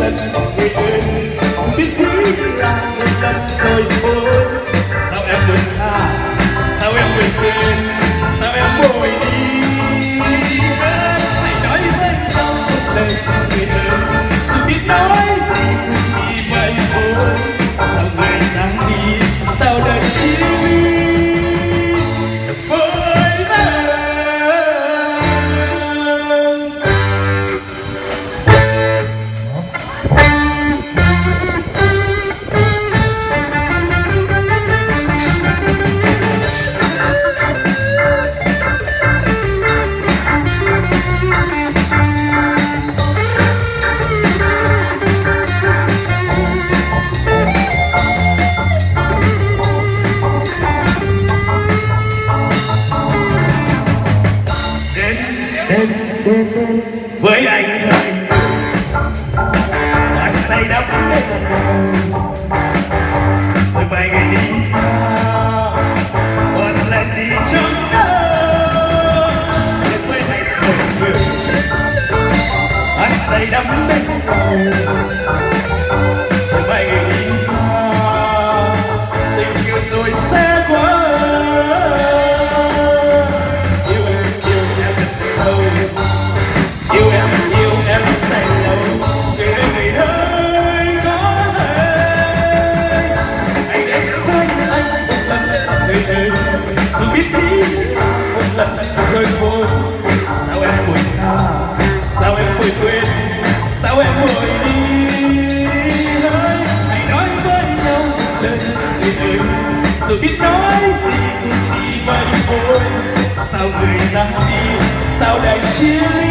lần người ơi, không biết chỉ là một lần rồi thôi. Sao em vội xa, sao em vội quên, sao em vội đi? Hãy nói với nhau một lời người ơi, dù biết nói gì cũng chỉ vậy thôi. Sao người ra đi, sao đời chỉ với em. Đến với anh ơi, đã say đắm đến rồi vài ngày đi xa, còn lại gì trong đó. Đến với anh ơi, đã say đắm đến rồi vài ngày đi xa, tình yêu rồi sẽ qua. Yêu em say lâu, người ơi người ơi có thể anh đến với anh một lần người ơi, dù biết chỉ một lần rồi thôi. Sao em vội xa, sao em vội quên, sao em vội đi? Hãy nói với nhau một lời người ơi, dù biết nói gì cũng chỉ vậy thôi. Sao người ra đi, sao đành chia ly?